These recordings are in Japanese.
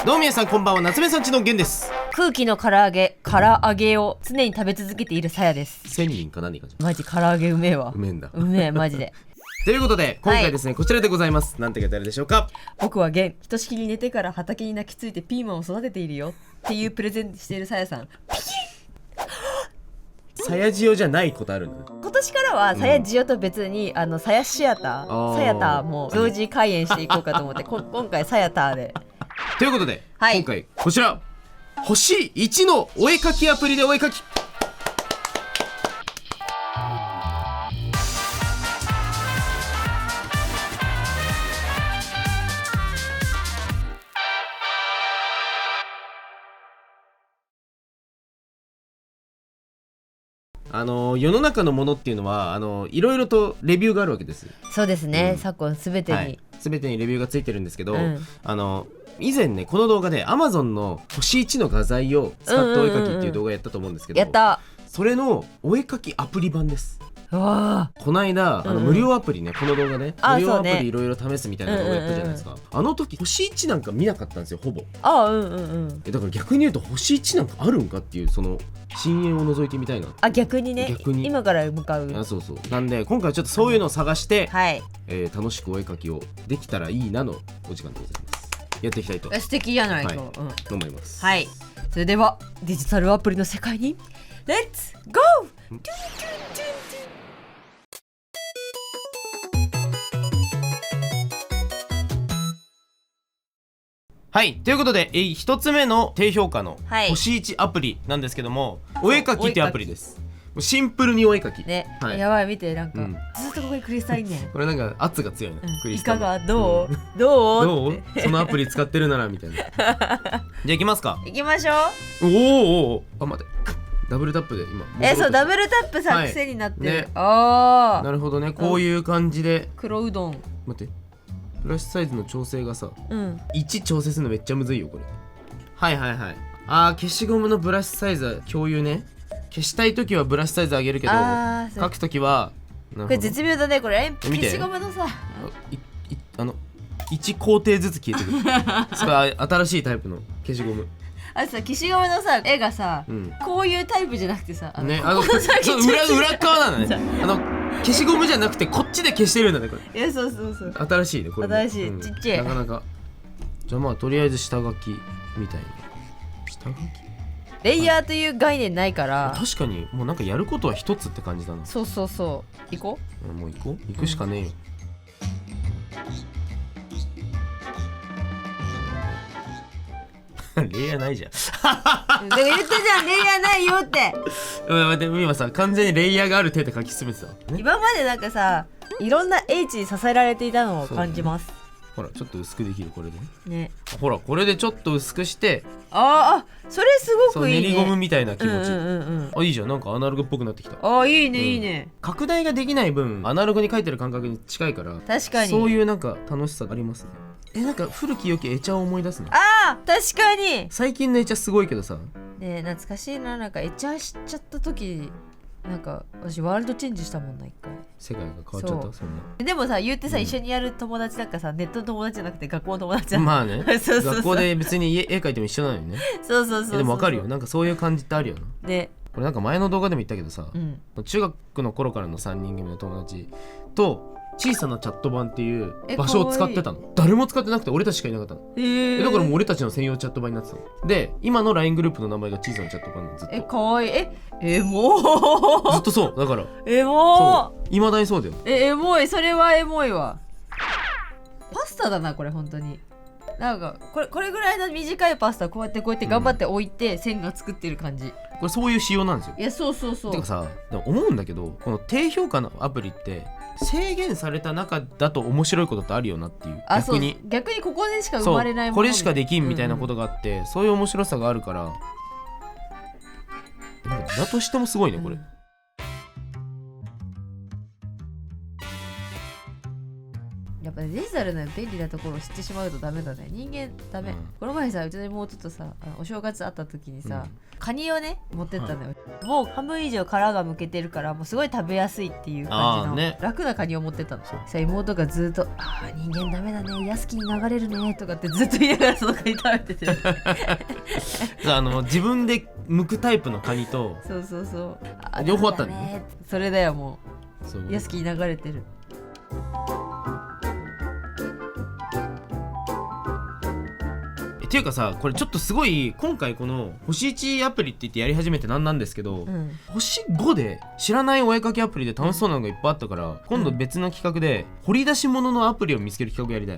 どうも皆さんこんばんは、夏目さんちの源です。空気の唐揚げを常に食べ続けているさやです。1000人か何かじゃん。マジ唐揚げうめえわ。うめえんだ。うめえマジでということで今回ですね、こちらでございます。なんて書いてあるでしょうか。僕は源、ひとしきり寝てから畑に泣きついてピーマンを育てているよっていうプレゼントしているさやさん。さやじおじゃないことあるんだね。今年からはさやじおと別にさやシアター、さやターも同時開演していこうかと思って今回さやターでということで、はい、今回こちら星1のお絵かきアプリでお絵かき。世の中のものっていうのはいろいろとレビューがあるわけです。そうですね、昨今すべてに、はい、全てにレビューがついてるんですけど、以前ねこの動画で Amazon の星1の画材を使ったお絵かきっていう動画やったと思うんですけど、やった。それのお絵かきアプリ版です。わこないだ無料アプリね、この動画ね、無料アプリいろいろ試すみたいな動画やったじゃないですか。あの時星1なんか見なかったんですよ、ほぼ。だから逆に言うと星1なんかあるんかっていう、その深淵を覗いてみたいな。逆にね、今から向かう。そうなんで今回はちょっとそういうのを探して、はい楽しくお絵かきをできたらいいなのお時間でございます。やっていきたいと素敵じゃないか、思います。はい、それではデジタルアプリの世界にレッツゴー。はい、ということで一つ目の低評価の星1アプリなんですけども、お絵かきっていうアプリです。シンプルにお絵かきね、やばい、見て、なんか、ずっとここにクリスタルいんねん。これなんか圧が強いね、クリスタル。いかがどうそのアプリ使ってるならみたいな。じゃあ行きますか。行きましょう。おお、待って、ダブルタップで今そう、ダブルタップさ癖になってる。なるほどね、こういう感じで。黒うどん、待って、ブラシサイズの調整がさ、位置調整するのめっちゃむずいよこれ。はい消しゴムのブラシサイズは共有ね。消したいときはブラシサイズ上げるけど、書くときはこれ絶妙だね。これ消しゴムのさ1工程ずつ消えてくる。それ新しいタイプの消しゴム。消しゴムのさ絵がさ、こういうタイプじゃなくてさ、裏側なのね。消しゴムじゃなくてこっちで消してるんだねこれ。そう新しいねこれ。新しい、ちっちゃい。なかなか。じゃあとりあえず下書きみたいな。下書きレイヤーという概念ないから、確かにもうなんかやることは一つって感じだな。そう行こう。もう行くしかねえよ。レイヤーないじゃん。言ったじゃん、レイヤーないよって。待って、今さ完全にレイヤーがある手で書き進めてた、今までなんかさ、いろんな H に支えられていたのを感じます。ほらちょっと薄くできるこれでね。ほらこれでちょっと薄くして、それすごくいいね。練りゴムみたいな気持ち。いいじゃん、なんかアナログっぽくなってきた。いいね。拡大ができない分アナログに書いてる感覚に近いから、確かにそういうなんか楽しさがありますね。なんか古き良きエチャを思い出すの。確かに。最近のエチャすごいけどさ、ね、懐かしいな。なんかエチャしちゃった時、なんか私ワールドチェンジしたもんな、一回。世界が変わっちゃった。そんなでもさ、言ってさ、一緒にやる友達なんかさ、ネットの友達じゃなくて学校の友達だ。まあね学校で別に絵描いても一緒なのにね。でも分かるよ、なんかそういう感じってあるよな。でこれなんか前の動画でも言ったけどさ、中学の頃からの3人組の友達と小さなチャット版っていう場所を使ってたの。誰も使ってなくて俺たちしかいなかったの。だからもう俺たちの専用チャット版になってたの。で今の LINE グループの名前が小さなチャット版なの。ずっとかわいい。もうずっとそうだから。もういまだにそうだよ。エモい。それはエモいわ。パスタだなこれ本当に。なんかこれぐらいの短いパスタこうやって頑張って置いて、線が作ってる感じ。これそういう仕様なんですよ。いやそうてかさ、でも思うんだけど、この低評価のアプリって制限された中だと面白いことってあるよなっていう。逆にここでしか生まれないもの、これしかできんみたいなことがあって、そういう面白さがあるから、だとしてもすごいねこれ。デジタルの便利なところを知ってしまうとダメだね。人間ダメ、この前さうちの妹とさお正月会った時にさ、カニをね持ってったのよ、もう半分以上殻がむけてるからもうすごい食べやすいっていう感じの、ね、楽なカニを持ってったの。さ妹がずっと人間ダメだね、安きに流れるねとかってずっと言いながらそのカニ食べてて自分で剥くタイプのカニとそう両方あったんだね。それだよ、もそうう安きに流れてる。っていうかさ、これちょっとすごい今回この星1アプリって言ってやり始めてなんですけど、星5で知らないお絵かきアプリで楽しそうなのがいっぱいあったから、今度別の企画で掘り出し物のアプリを見つける企画やりた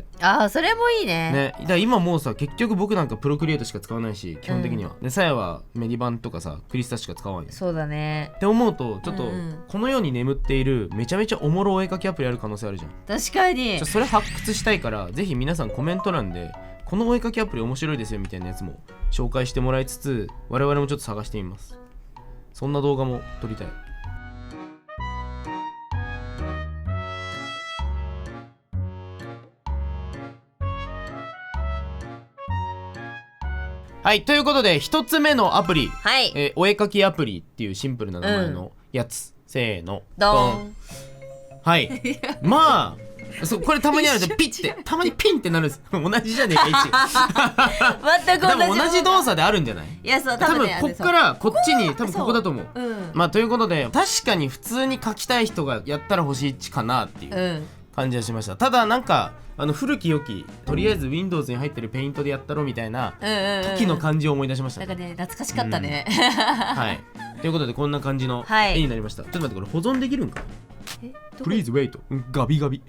い。それもいいね。だから今もうさ、結局僕なんかプロクリエイトしか使わないし、基本的には、でさやはメディバンとかさクリスタしか使わないよ。そうだねって思うとちょっとこの世に眠っているめちゃめちゃおもろお絵かきアプリある可能性あるじゃん。確かに。それ発掘したいから、ぜひ皆さんコメント欄でこのお絵かきアプリ面白いですよみたいなやつも紹介してもらいつつ、我々もちょっと探してみます。そんな動画も撮りたい。はい、ということで一つ目のアプリ、お絵かきアプリっていうシンプルな名前のやつ、せーのドン。はいまあこれたまにあるとピッてたまにピンってなるんです。同じじゃねえか位置全く同じ。多分同じ動作であるんじゃない？いやそう、多分こっからこっちに多分ここだと思う。まあということで確かに普通に描きたい人がやったら星1かなっていう感じがしました。ただなんか古き良きとりあえず Windows に入ってるペイントでやったろみたいな時の感じを思い出しました。なんかね懐かしかったね。はいということでこんな感じの絵になりました。ちょっと待って、これ保存できるんか？Please wait。ガビガビ。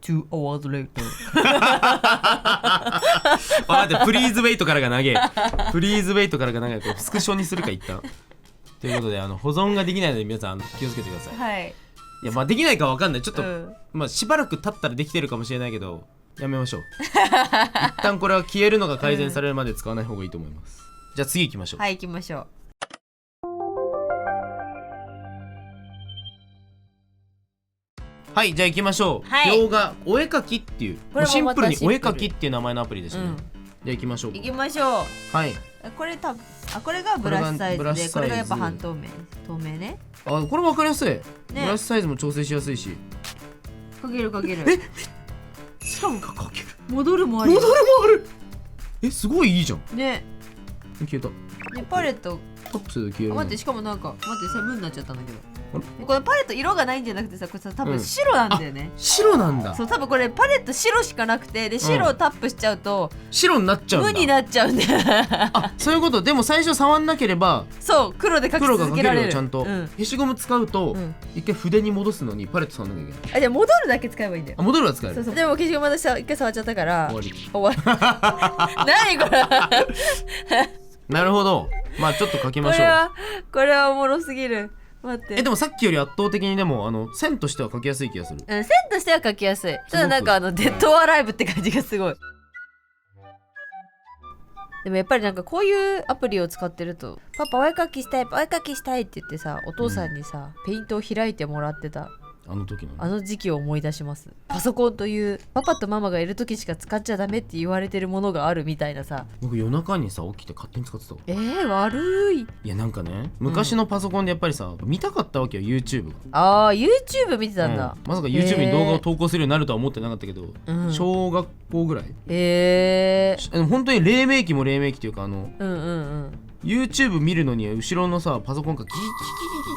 2 hours later。待って、Please wait からが長え。Please wait からが長い。スクショにするか一旦。ということで保存ができないので皆さん気をつけてください。はい。いやまあできないかわかんない。ちょっと、まあしばらく経ったらできてるかもしれないけどやめましょう。一旦これは消えるのが改善されるまで使わない方がいいと思います。じゃあ次行きましょう。はい、行きましょう。はい、じゃあ行きましょう。動画お絵かきっていうシンプルにお絵かきっていう名前のアプリでしたね。じゃあ行きましょう。行きましょう。はい。これがブラシサイズで、これがやっぱ半透明ね。これ分かりやすい。ブラシサイズも調整しやすいし。かけるしかもかける。戻るもある。すごいいいじゃん。ね。消えた。パレットタップすると消える。待って、しかもなんかセブンになっちゃったんだけど、これパレット色がないんじゃなくてさ、これさ多分白なんだよね。白なんだ。そう、多分これパレット白しかなくて、で白をタップしちゃうと白になっちゃうんだ。無になっちゃうんだよ。そういうこと。でも最初触んなければそう黒で描き続けられる。ちゃんと消しゴム使うと一回筆に戻すのにパレット触んなきゃいけない。じゃあ戻るだけ使えばいいんだよ。戻るは使える。でも消しゴム私一回触っちゃったから終わり。何これ。なるほど。まあちょっと書きましょう。これはおもろすぎる。待って。でもさっきより圧倒的にでも線としては書きやすい気がする。線としては書きやすい。ただなんかデッドアライブって感じがすごい。でもやっぱりなんかこういうアプリを使ってると、パパお絵かきしたいって言ってさ、お父さんにさ、ペイントを開いてもらってたあの時期を思い出します。パソコンというパパとママがいる時しか使っちゃダメって言われてるものがあるみたいなさ。僕夜中にさ起きて勝手に使ってた。悪い。いやなんかね、昔のパソコンでやっぱりさ、見たかったわけよ YouTube が。YouTube 見てたんだ。まさか YouTube に動画を投稿するようになるとは思ってなかったけど、小学校ぐらい。本当に黎明期も黎明期というかYouTube 見るのに後ろのさパソコンがギーギーギー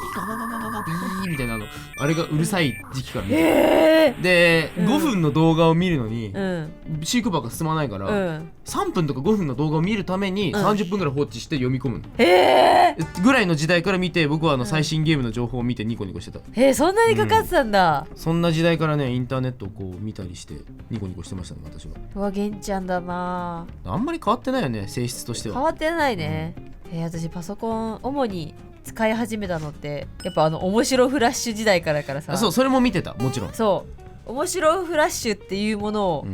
ギーガガガガガガビーみたいなあれがうるさい時期から見て、で5分の動画を見るのに飼育場が進まないから3分とか5分の動画を見るために30分ぐらい放置して読み込むのぐらいの時代から見て、僕は最新ゲームの情報を見てニコニコしてた。そんなにかかってたんだ。そんな時代からねインターネットをこう見たりしてニコニコしてましたね私は。玄ちゃんだな。あんまり変わってないよね、性質としては。変わってないね。私パソコン主に使い始めたのってやっぱ面白フラッシュ時代からさ。そう、それも見てた。もちろんそう面白フラッシュっていうものを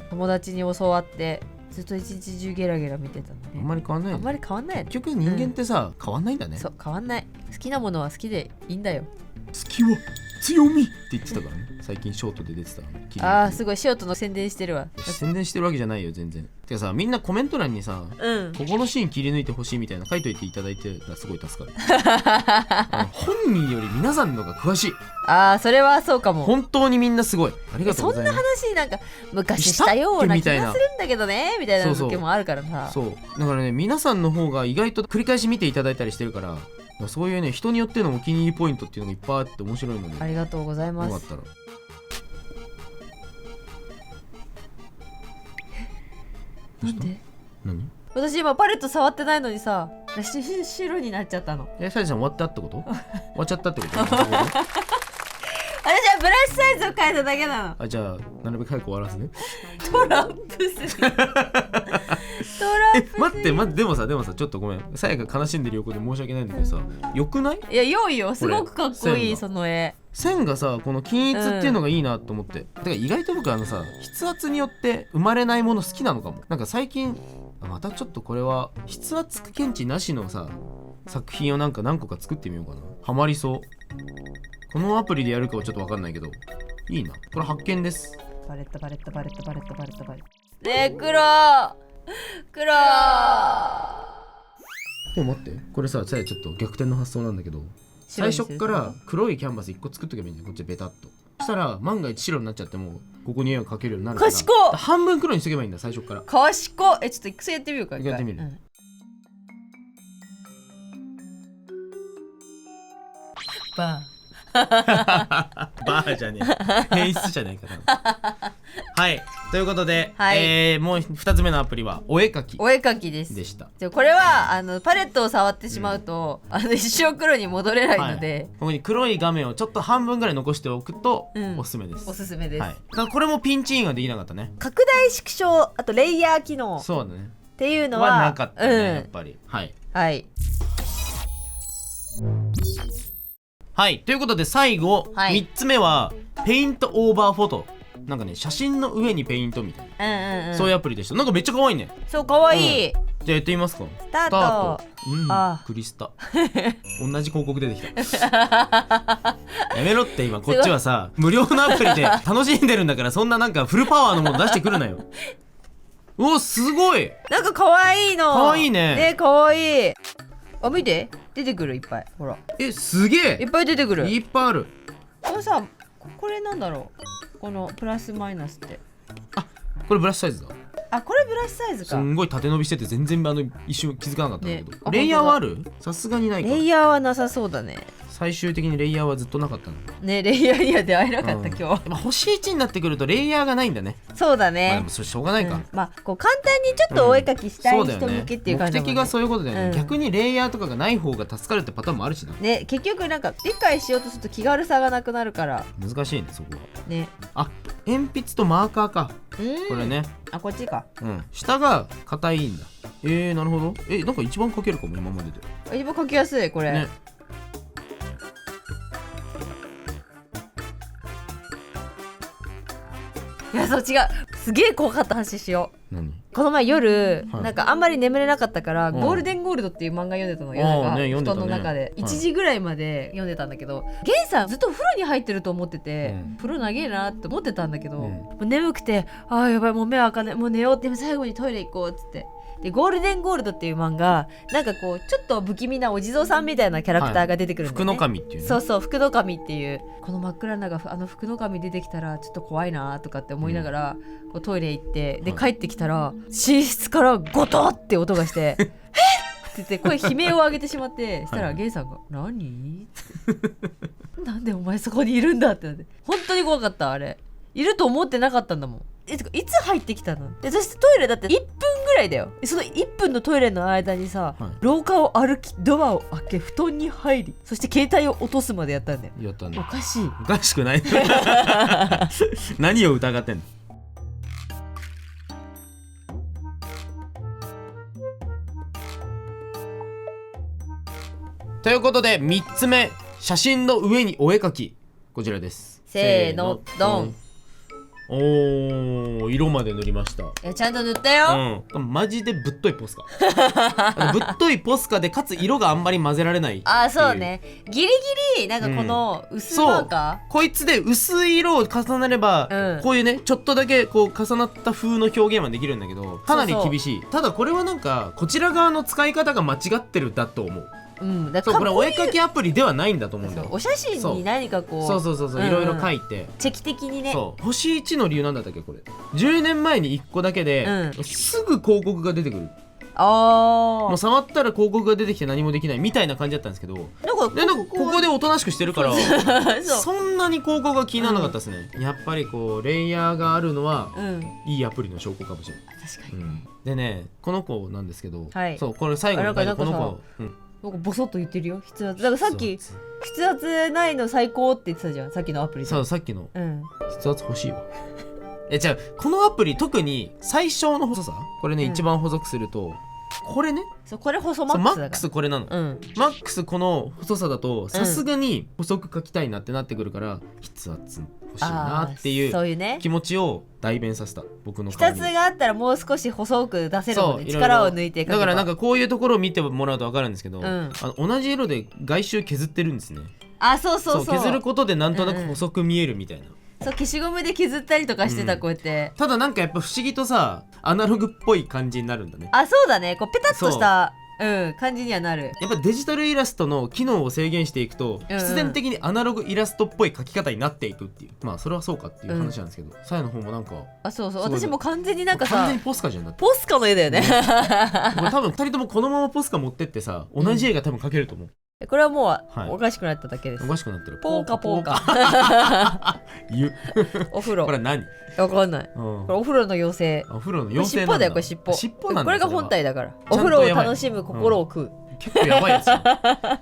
友達に教わってずっと一日中ゲラゲラ見てたのね。あんまり変わんない。あんまり変わんない。結局人間ってさ、変わんないんだね。そう変わんない。好きなものは好きでいいんだよ。好きは強みって言ってたからね。最近ショートで出てた。すごいショートの宣伝してるわ。宣伝してるわけじゃないよ全然。てかさ、みんなコメント欄にさ、ここのシーン切り抜いてほしいみたいな書いといていただいてたらすごい助かる。本人より皆さんのが詳しい。それはそうかも。本当にみんなすごい。ありがとうございます。そんな話なんか昔したような気がするんだけどねみたいな時もあるからさ。そうだからね、皆さんの方が意外と繰り返し見ていただいたりしてるから、そういうね、人によってのお気に入りポイントっていうのがいっぱいあって面白いので、ありがとうございます。よかったら。なんで？何？私今パレット触ってないのにさ、白になっちゃったの。サイズさん終わったってこと？終わっちゃったってこと？あれじゃあブラシサイズを変えただけなの。じゃあなるべく早く終わらすね。トランプス。待ってでもさちょっとごめん、さやが悲しんでる横で申し訳ないんだけどさ、よくない？いや良いよ、すごくかっこいいその絵。線がさ、この均一っていうのがいいなと思って、だから意外と僕さ、筆圧によって生まれないもの好きなのかも。なんか最近またちょっとこれは筆圧検知なしのさ作品をなんか何個か作ってみようかな。ハマりそう。このアプリでやるかはちょっと分かんないけどいいな。これ発見です。バレットねえ、黒でも待って、これさ、ちょっと逆転の発想なんだけど、最初っから黒いキャンバス1個作っとけばいいんだよ。こっちベタっと。そしたら万が一白になっちゃってもここに絵を描けるようになるから。賢っ。半分黒にしとけばいいんだ、最初っから。賢っ。ちょっと一回やってみようか。やってみる。バーじゃねえ。演出じゃねえか。はい、ということで、もう2つ目のアプリはお絵描きです。でした。これはパレットを触ってしまうと、一生黒に戻れないので、ここに黒い画面をちょっと半分ぐらい残しておくとおすすめです。おすすめです。これもピンチインはできなかったね。拡大縮小、あとレイヤー機能、そうだねっていうのはなかったね、やっぱり。はい、ということで最後、3つ目はペイントオーバーフォト。なんかね、写真の上にペイントみたいな、そういうアプリでした。なんかめっちゃ可愛いね。そう可愛い、じゃあやってみますか。スタート。クリスタ同じ広告出てきた。やめろって。今こっちはさ、無料のアプリで楽しんでるんだから、そんななんかフルパワーのもの出してくるなよ。お、すごい。なんか可愛いの。可愛いね。可愛い。見て、出てくる、いっぱい。ほら、すげえ、いっぱい出てくる。いっぱいある。これさ、これなんだろう、このプラスマイナスって。これブラシサイズだ。これブラシサイズか。すんごい縦伸びしてて全然一瞬気づかなかったんだけど、レイヤーはある？さすがにないか。レイヤーはなさそうだね。最終的にレイヤーはずっとなかったのね。レイヤーには出会えなかった、今日。星1になってくるとレイヤーがないんだね。そうだね。でもそれしょうがないか。こう簡単にちょっとお絵描きしたい人向けっていう感じだもんね。目的がそういうことだよね。逆にレイヤーとかがない方が助かるってパターンもあるしな。ね、結局なんか理解しようとすると気軽さがなくなるから難しいね、そこはね。鉛筆とマーカーか。これね。こっちか。下が硬いんだ。なるほど。なんか一番描けるかも、今までで。一番描きやすい、これね。いや、そう違う。すげえ怖かった話しよう。何？この前夜、なんかあんまり眠れなかったから、ゴールデンゴールドっていう漫画読んでたのよ。布団の中で1時ぐらいまで読んでたんだけど、ゲンさんずっと風呂に入ってると思ってて、風呂長えなって思ってたんだけど、もう眠くて、やばい、もう目開かない、もう寝ようって、最後にトイレ行こうっつって。でゴールデンゴールドっていう漫画、なんかこうちょっと不気味なお地蔵さんみたいなキャラクターが出てくるんだよね。福の神っていうね。そう、福の神っていう、この真っ暗な中、福の神出てきたらちょっと怖いなとかって思いながら、こうトイレ行って、で帰ってきたら寝室からゴトって音がしてえっって言って声悲鳴を上げてしまって、したらゲイさんが何なんでお前そこにいるんだってなって、本当に怖かった。あれいると思ってなかったんだもん。いつ入ってきたの？で、私トイレだって1分ぐらいだよ。その1分のトイレの間にさ、廊下を歩き、ドアを開け、布団に入り、そして携帯を落とすまでやったんだよ。やったね。おかしい。おかしくない何を疑ってんの？ということで3つ目、写真の上にお絵描き。こちらです。せーの、ドン。おー、色まで塗りました。ちゃんと塗ったよ。マジでぶっといポスカぶっといポスカでかつ色があんまり混ぜられないっていう。あ、そうね。ギリギリなんかこの薄マーカー、こいつで薄い色を重ねれば、こういうねちょっとだけこう重なった風の表現はできるんだけど、かなり厳しい。ただこれはなんかこちら側の使い方が間違ってるだと思う。だからこれお絵描きアプリではないんだと思うんだよ。お写真に何かこうそういろいろ書いてチェキ的にね。そう星1の理由なんだったっけこれ。10年前に1個だけで、すぐ広告が出てくる。もう触ったら広告が出てきて何もできないみたいな感じだったんですけど、なんかここでおとなしくしてるからそんなに広告が気にならなかったですね。やっぱりこうレイヤーがあるのは、いいアプリの証拠かもしれない。確かに、でねこの子なんですけど、そうこれ最後のこの子なんかボソッと言ってるよ。筆圧だからさっき筆圧ないの最高って言ってたじゃん、さっきのアプリで。そうさっきの、筆圧欲しいわじゃあこのアプリ特に最小の細さこれね、一番細くするとこれね、そうこれ細マックスだから。マックスこれなの、マックスこの細さだとさすがに細く描きたいなってなってくるから、筆圧欲しいなっていう気持ちを代弁させた僕の顔に。筆圧があったらもう少し細く出せるので力を抜いて描けば。だからなんかこういうところを見てもらうと分かるんですけど、同じ色で外周削ってるんですね。そう削ることでなんとなく細く見えるみたいな。そう消しゴムで削ったりとかしてた、こうやって。ただなんかやっぱ不思議とさアナログっぽい感じになるんだね。そうだね、こうペタッとした感じにはなる。やっぱデジタルイラストの機能を制限していくと、必然的にアナログイラストっぽい描き方になっていくっていう。まあそれはそうかっていう話なんですけど、さやの方もなんかそう私も完全になんかさ完全にポスカじゃん。だってポスカの絵だよねこれ多分2人ともこのままポスカ持ってってさ同じ絵が多分描けると思う。これはもうおかしくなっただけです。おかしくなってる。ポーカポーカお風呂。これ何？わかんない。これお風呂の妖精。お風呂の妖精なんだ。尻尾だよ、これ尻尾。尻尾なんだ。これが本体だから。お風呂を楽しむ心を食う。結構やばいやつじゃん。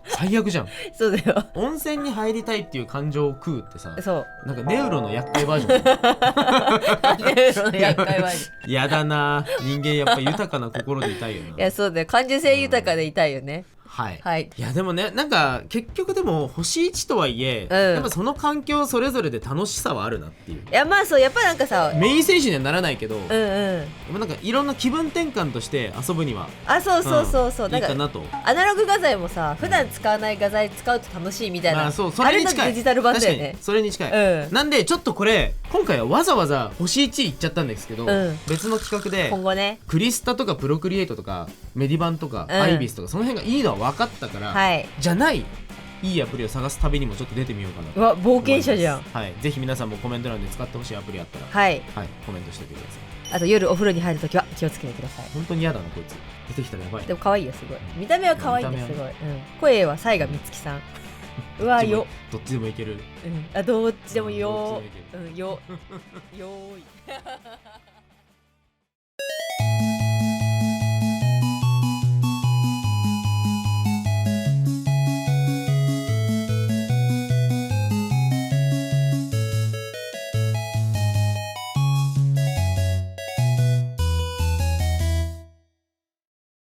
最悪じゃん。そうだよ。温泉に入りたいっていう感情を食うってさ、そうなんかネウロの厄介バージョン。ネウロの厄介バージョン。やだな。人間やっぱ豊かな心でいたいよな。いやそうだよ、感受性豊かでいたいよね。はい、いやでもねなんか結局でも星1とはいえ、やっぱその環境それぞれで楽しさはあるなっていう。いやまあそうやっぱなんかさメイン選手にはならないけど、でもなんかいろんな気分転換として遊ぶにはそういいかなと。アナログ画材もさ普段使わない画材使うと楽しいみたいな、それに近い。デジタル版だよね。それに近い、なんでちょっとこれ今回はわざわざ星1いっちゃったんですけど、別の企画で今後ねクリスタとかプロクリエイトとかメディバンとか、アイビスとかその辺がいいのは分かったから、じゃないいいアプリを探す旅にもちょっと出てみようかな。うわ冒険者じゃん。ぜひ皆さんもコメント欄で使ってほしいアプリあったらコメントしておいてください。あと夜お風呂に入るときは気をつけてください。本当に嫌だなこいつ。出てきたらやばい。でも可愛いよすごい。見た目は可愛いんですすごい。声は西賀美月さん。うわよ。どっちでもいける。どっちでもよ。よーい。